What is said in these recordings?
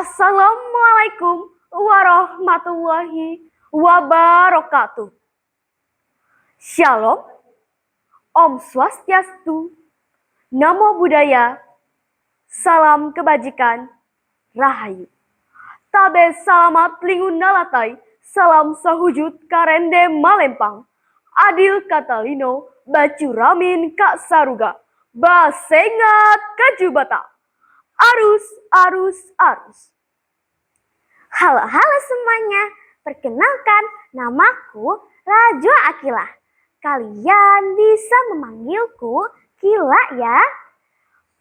Assalamualaikum warahmatullahi wabarakatuh. Shalom, Om Swastiastu, Namo Buddhaya, Salam Kebajikan, Rahayu. Tabe salamat lingun nalatai, salam sahujud karende malempang. Adil Katalino, Bacuramin Kak Saruga, Basengat Kajubata. Arus, arus, arus. Halo semuanya, perkenalkan namaku Rajwa Akilah. Kalian bisa memanggilku Kila ya.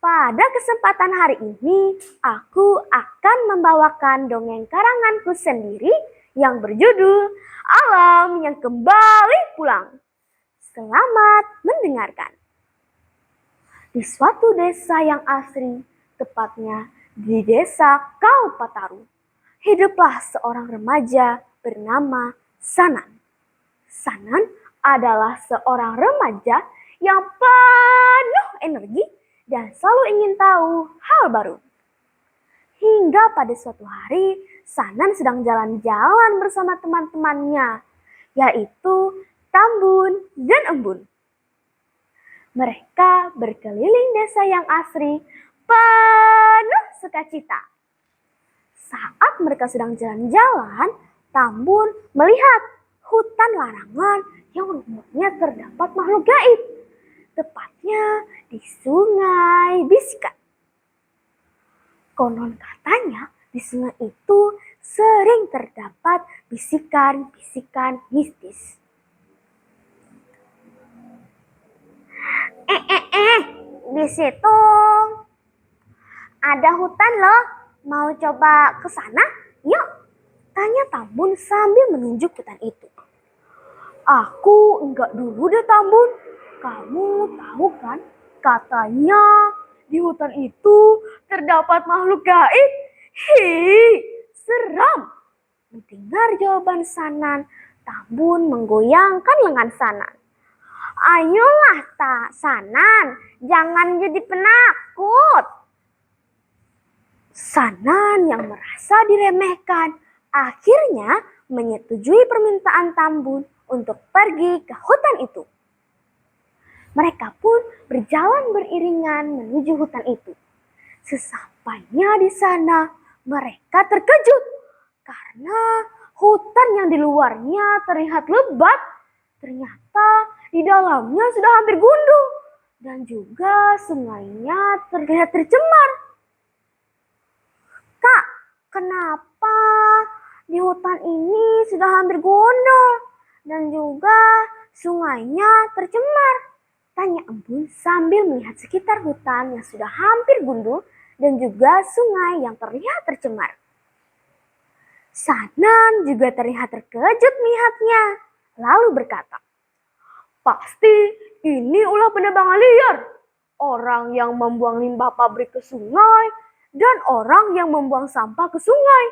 Pada kesempatan hari ini, aku akan membawakan dongeng karanganku sendiri yang berjudul Alam yang Kembali Pulang. Selamat mendengarkan. Di suatu desa yang asri, tepatnya di desa Kalpataru, hiduplah seorang remaja bernama Sanan. Sanan adalah seorang remaja yang penuh energi dan selalu ingin tahu hal baru. Hingga pada suatu hari, Sanan sedang jalan-jalan bersama teman-temannya, yaitu Tambun dan Embun. Mereka berkeliling desa yang asri penuh sukacita. Saat mereka sedang jalan-jalan, Tambun melihat hutan larangan yang rupanya terdapat makhluk gaib. Tepatnya di Sungai Bisikan. Konon katanya di sungai itu sering terdapat bisikan-bisikan mistis. Di situ ada hutan loh, mau coba ke sana? Yuk, tanya Tambun sambil menunjuk hutan itu. Aku enggak dulu deh Tambun, kamu tahu kan katanya di hutan itu terdapat makhluk gaib. Seram. Mendengar jawaban Sanan, Tambun menggoyangkan lengan Sanan. Ayolah Sanan, jangan jadi penakut. Sanan yang merasa diremehkan akhirnya menyetujui permintaan Tambun untuk pergi ke hutan itu. Mereka pun berjalan beriringan menuju hutan itu. Sesampainya di sana, mereka terkejut karena hutan yang di luarnya terlihat lebat, ternyata di dalamnya sudah hampir gundul dan juga sungainya terlihat tercemar. Kak, kenapa di hutan ini sudah hampir gundul dan juga sungainya tercemar? Tanya Embun sambil melihat sekitar hutan yang sudah hampir gundul dan juga sungai yang terlihat tercemar. Sanan juga terlihat terkejut melihatnya, lalu berkata, pasti ini ulah penebangan liar. Orang yang membuang limbah pabrik ke sungai dan orang yang membuang sampah ke sungai,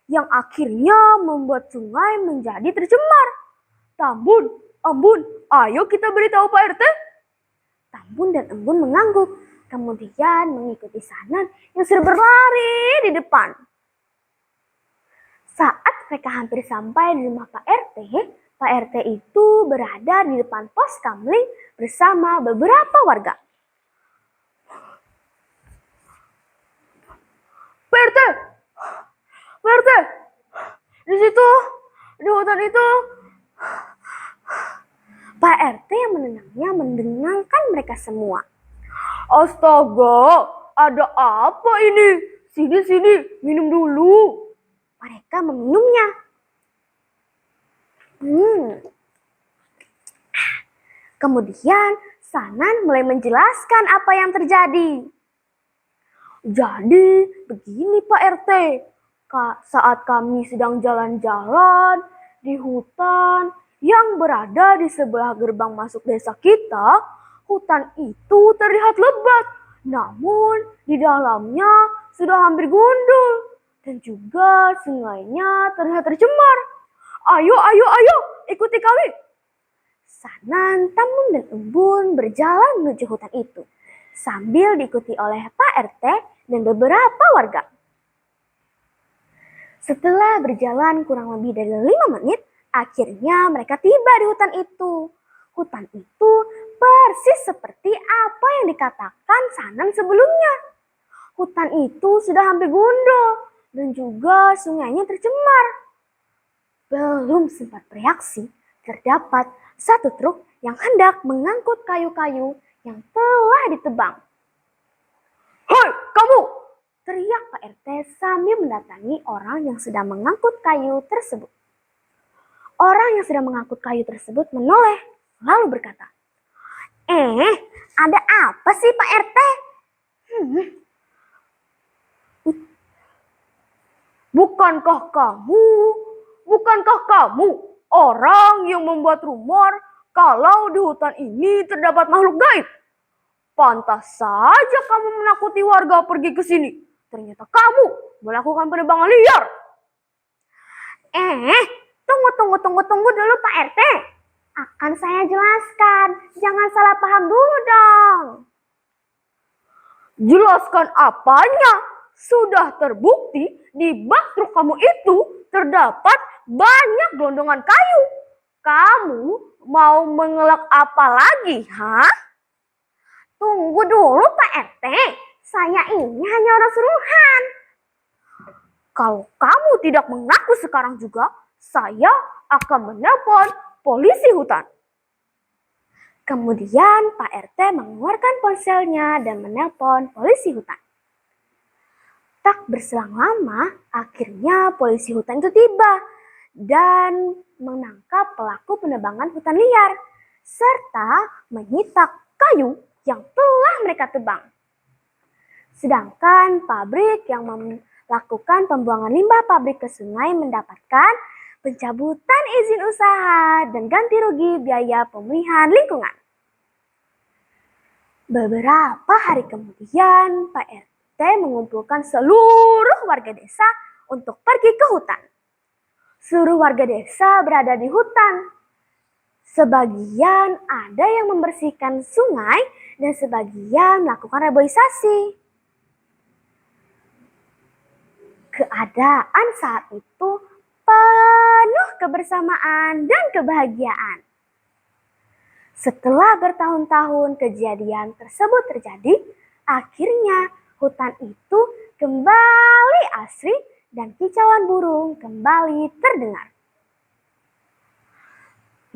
yang akhirnya membuat sungai menjadi tercemar. Tambun, Embun, ayo kita beritahu Pak RT. Tambun dan Embun mengangguk, kemudian mengikuti Sanan yang sudah berlari di depan. Saat mereka hampir sampai di rumah Pak RT itu berada di depan pos kamling bersama beberapa warga. Pak RT, di situ, di hutan itu. Pak RT yang menenangnya mendengarkan mereka semua. Astaga, ada apa ini? Sini, minum dulu. Mereka meminumnya. Kemudian Sanan mulai menjelaskan apa yang terjadi. Jadi begini Pak RT, saat kami sedang jalan-jalan di hutan yang berada di sebelah gerbang masuk desa kita, hutan itu terlihat lebat, namun di dalamnya sudah hampir gundul dan juga sungainya terlihat tercemar. Ayo, ikuti kami. Sanan, Tambun dan Embun berjalan menuju hutan itu sambil diikuti oleh Pak RT dan beberapa warga. Setelah berjalan kurang lebih dari 5 menit, akhirnya mereka tiba di hutan itu. Hutan itu persis seperti apa yang dikatakan Sanan sebelumnya. Hutan itu sudah hampir gundul dan juga sungainya tercemar. Belum sempat bereaksi, terdapat satu truk yang hendak mengangkut kayu-kayu yang telah ditebang. "Hei, kamu!" teriak Pak RT sambil mendatangi orang yang sedang mengangkut kayu tersebut. Orang yang sedang mengangkut kayu tersebut menoleh, lalu berkata, ada apa sih Pak RT? Bukankah kamu orang yang membuat rumor kalau di hutan ini terdapat makhluk gaib? Pantas saja kamu menakuti warga pergi ke sini. Ternyata kamu melakukan penebangan liar. Tunggu dulu Pak RT. Akan saya jelaskan. Jangan salah paham dulu dong. Jelaskan apanya? Sudah terbukti di bak truk kamu itu terdapat banyak gelondongan kayu. Kamu mau mengelak apa lagi, ha? Tunggu dulu Pak RT, saya ini hanya orang suruhan. Kalau kamu tidak mengaku sekarang juga, saya akan menelpon polisi hutan. Kemudian Pak RT mengeluarkan ponselnya dan menelpon polisi hutan. Tak berselang lama, akhirnya polisi hutan itu tiba dan menangkap pelaku penebangan hutan liar, serta menyita kayu yang telah mereka tebang. Sedangkan pabrik yang melakukan pembuangan limbah pabrik ke sungai mendapatkan pencabutan izin usaha dan ganti rugi biaya pemulihan lingkungan. Beberapa hari kemudian, Pak RT mengumpulkan seluruh warga desa untuk pergi ke hutan. Seluruh warga desa berada di hutan. Sebagian ada yang membersihkan sungai dan sebagian melakukan reboisasi. Keadaan saat itu penuh kebersamaan dan kebahagiaan. Setelah bertahun-tahun kejadian tersebut terjadi, akhirnya hutan itu kembali asri dan kicauan burung kembali terdengar.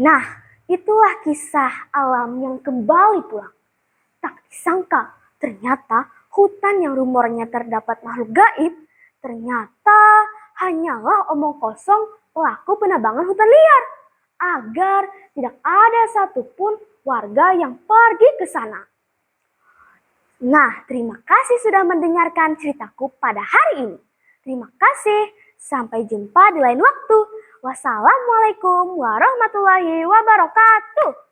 Nah, itulah kisah alam yang kembali pulang. Tak disangka, ternyata hutan yang rumornya terdapat makhluk gaib, ternyata hanyalah omong kosong pelaku penebangan hutan liar, agar tidak ada satupun warga yang pergi ke sana. Nah, terima kasih sudah mendengarkan ceritaku pada hari ini. Terima kasih, sampai jumpa di lain waktu. Wassalamualaikum warahmatullahi wabarakatuh.